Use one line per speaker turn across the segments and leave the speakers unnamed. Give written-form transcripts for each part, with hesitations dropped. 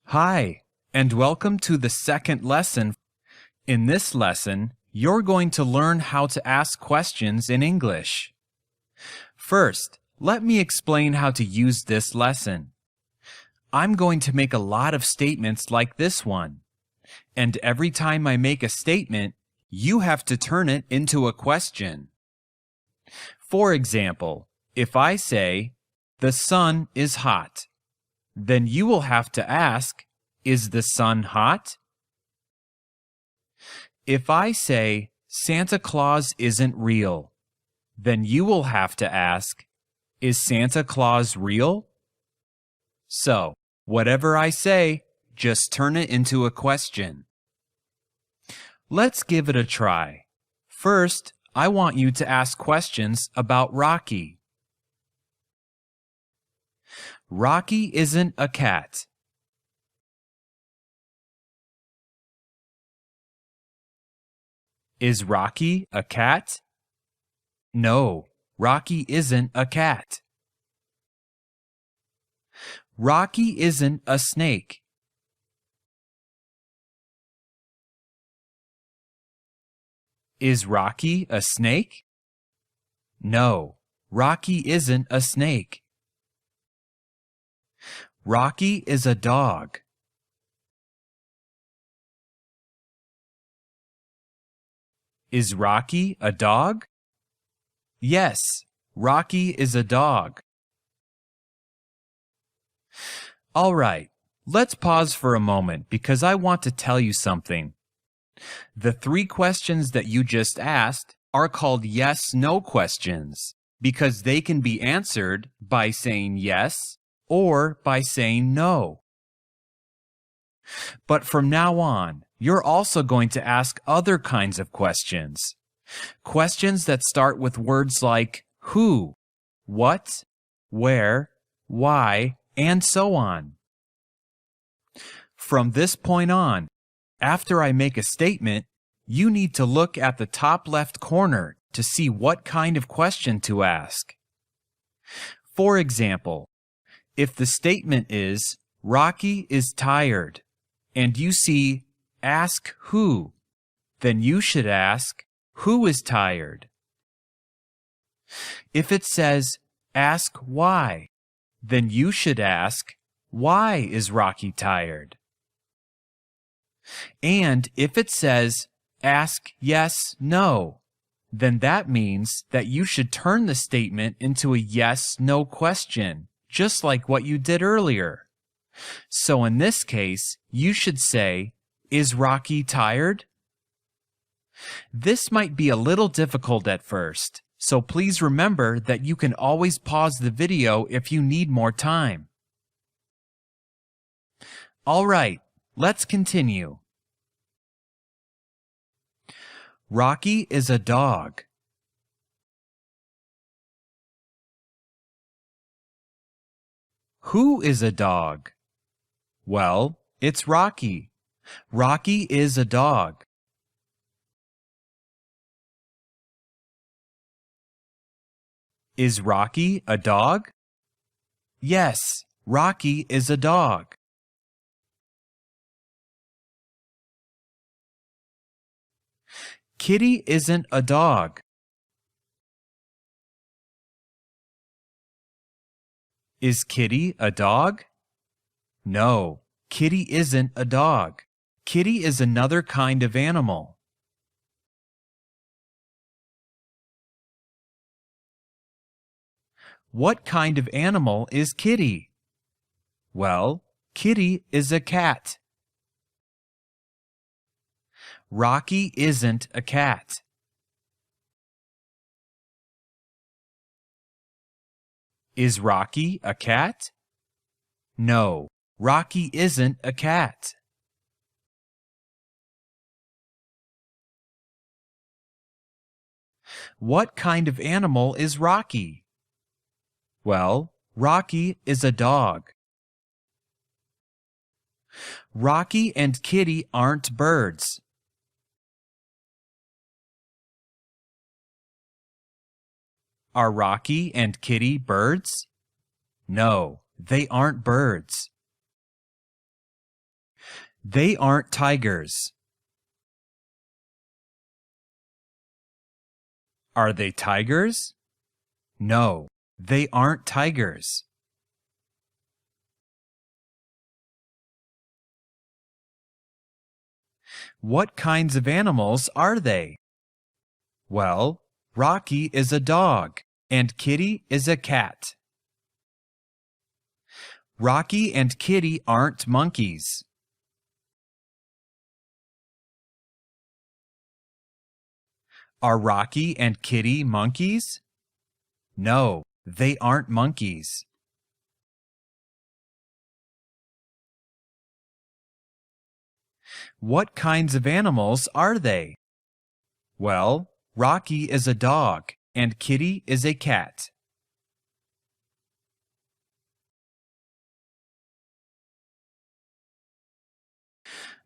Hi, and welcome to the second lesson. In this lesson, you're going to learn how to ask questions in English. First, let me explain how to use this lesson. I'm going to make a lot of statements like this one, and every time I make a statement, you have to turn it into a question. For example, if I say, "The sun is hot," then you will have to ask, "Is the sun hot?" If I say, "Santa Claus isn't real," then you will have to ask, "Is Santa Claus real?" So, whatever I say, just turn it into a question. Let's give it a try. First, I want you to ask questions about Rocky. Rocky isn't a cat. Is Rocky a cat? No, Rocky isn't a cat. Rocky isn't a snake. Is Rocky a snake? No, Rocky isn't a snake. Rocky is a dog. Is Rocky a dog? Yes, Rocky is a dog. All right, let's pause for a moment because I want to tell you something. The three questions that you just asked are called yes-no questions because they can be answered by saying yes or by saying no. But from now on, you're also going to ask other kinds of questions. Questions that start with words like who, what, where, why, and so on. From this point on, after I make a statement, you need to look at the top left corner to see what kind of question to ask. For example, if the statement is, "Rocky is tired," and you see, "Ask who," then you should ask, "Who is tired?" If it says, "Ask why," then you should ask, "Why is Rocky tired?" And if it says, "Ask yes, no," then that means that you should turn the statement into a yes-no question, just like what you did earlier. So in this case, you should say, "Is Rocky tired?" This might be a little difficult at first, so please remember that you can always pause the video if you need more time. All right, let's continue. Rocky is a dog. Who is a dog? Well, it's Rocky. Rocky is a dog. Is Rocky a dog? Yes, Rocky is a dog. Kitty isn't a dog. Is Kitty a dog? No, Kitty isn't a dog. Kitty is another kind of animal. What kind of animal is Kitty? Well, Kitty is a cat. Rocky isn't a cat. Is Rocky a cat? No, Rocky isn't a cat. What kind of animal is Rocky? Well, Rocky is a dog. Rocky and Kitty aren't birds. Are Rocky and Kitty birds? No, they aren't birds. They aren't tigers. Are they tigers? No, they aren't tigers. What kinds of animals are they? Well, Rocky is a dog and Kitty is a cat. Rocky and Kitty aren't monkeys. Are Rocky and Kitty monkeys? No, they aren't monkeys. What kinds of animals are they? Well, Rocky is a dog and Kitty is a cat.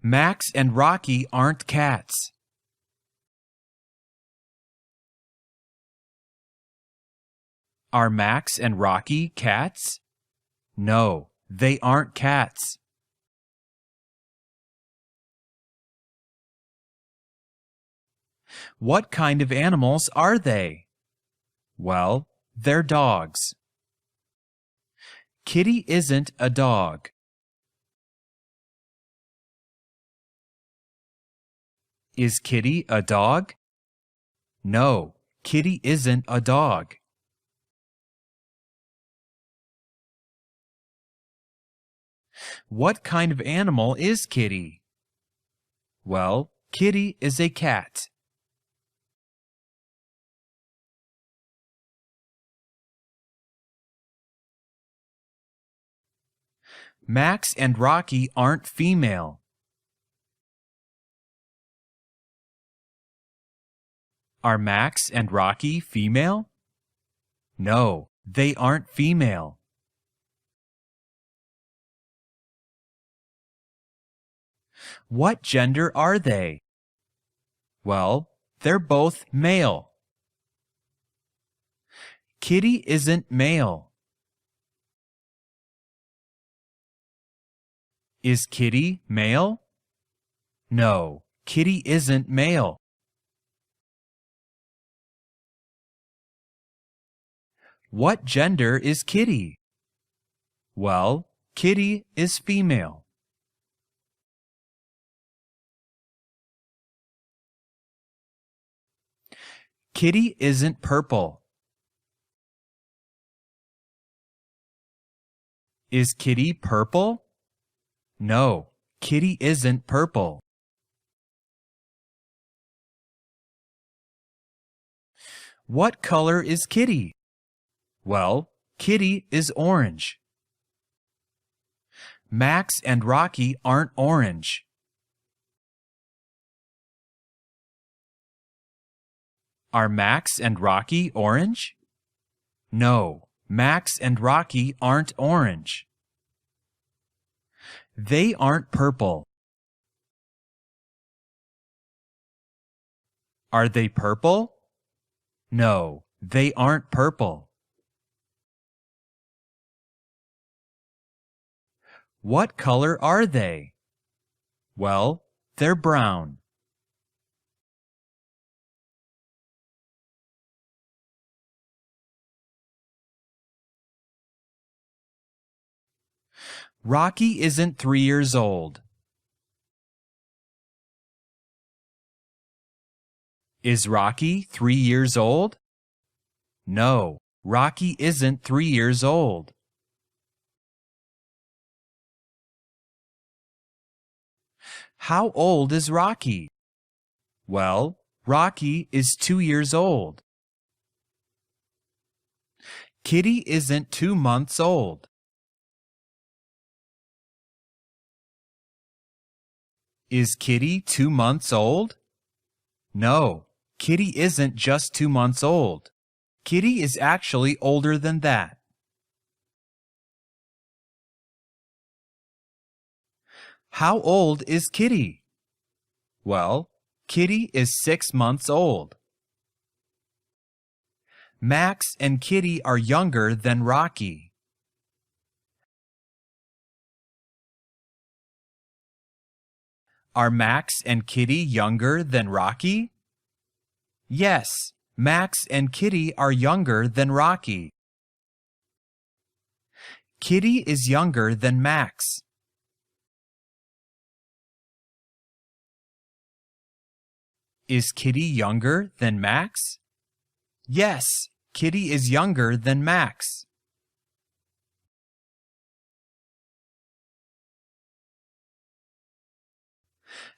Max and Rocky aren't cats. Are Max and Rocky cats? No, they aren't cats. What kind of animals are they? Well, they're dogs. Kitty isn't a dog. Is Kitty a dog? No, Kitty isn't a dog. What kind of animal is Kitty? Well, Kitty is a cat. Max and Rocky aren't female. Are Max and Rocky female? No, they aren't female. What gender are they? Well, they're both male. Kitty isn't male. Is Kitty male? No, Kitty isn't male. What gender is Kitty? Well, Kitty is female. Kitty isn't purple. Is Kitty purple? No, Kitty isn't purple. What color is Kitty? Well, Kitty is orange. Max and Rocky aren't orange. Are Max and Rocky orange? No, Max and Rocky aren't orange. They aren't purple. Are they purple? No, they aren't purple. What color are they? Well, they're brown. Rocky isn't 3 years old. Is Rocky 3 years old? No, Rocky isn't 3 years old. How old is Rocky? Well, Rocky is 2 years old. Kitty isn't 2 months old. Is Kitty 2 months old? No, Kitty isn't just 2 months old. Kitty is actually older than that. How old is Kitty? Well, Kitty is 6 months old. Max and Kitty are younger than Rocky. Are Max and Kitty younger than Rocky? Yes, Max and Kitty are younger than Rocky. Kitty is younger than Max. Is Kitty younger than Max? Yes, Kitty is younger than Max.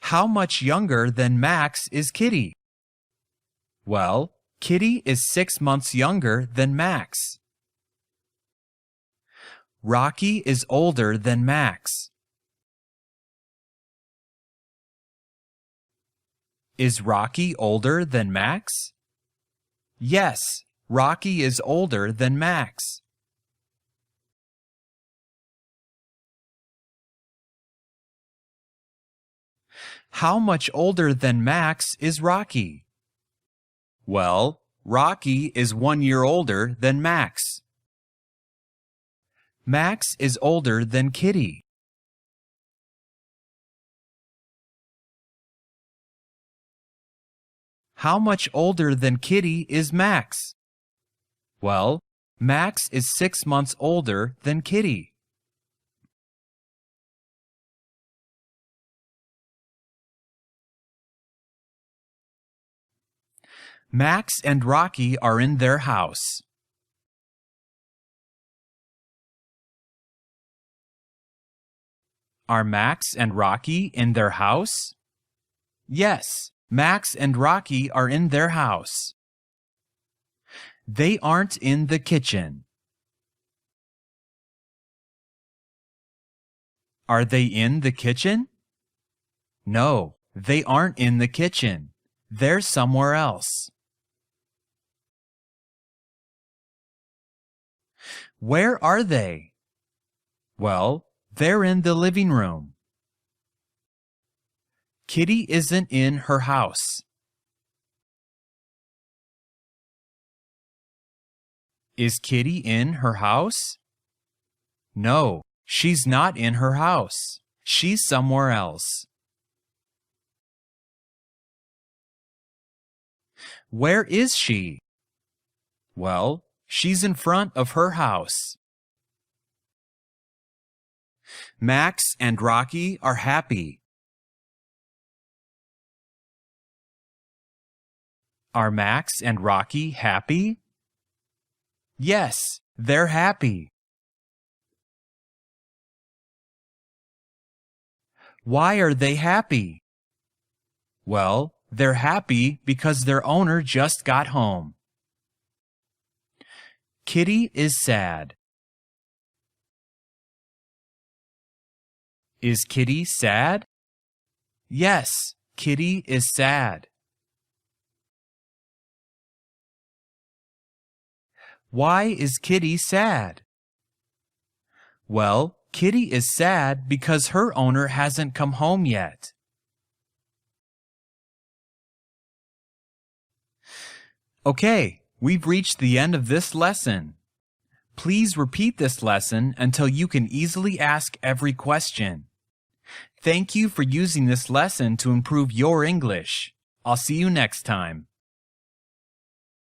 How much younger than Max is Kitty? Well, Kitty is 6 months younger than Max. Rocky is older than Max. Is Rocky older than Max? Yes, Rocky is older than Max. How much older than Max is Rocky? Well, Rocky is 1 year older than Max. Max is older than Kitty. How much older than Kitty is Max? Well, Max is 6 months older than Kitty. Max and Rocky are in their house. Are Max and Rocky in their house? Yes, Max and Rocky are in their house. They aren't in the kitchen. Are they in the kitchen? No, they aren't in the kitchen. They're somewhere else. Where are they? Well, they're in the living room. Kitty isn't in her house. Is Kitty in her house? No, she's not in her house. She's somewhere else. Where is she? Well, she's in front of her house. Max and Rocky are happy. Are Max and Rocky happy? Yes, they're happy. Why are they happy? Well, they're happy because their owner just got home. Kitty is sad. Is Kitty sad? Yes, Kitty is sad. Why is Kitty sad? Well, Kitty is sad because her owner hasn't come home yet. Okay, we've reached the end of this lesson. Please repeat this lesson until you can easily ask every question. Thank you for using this lesson to improve your English. I'll see you next time.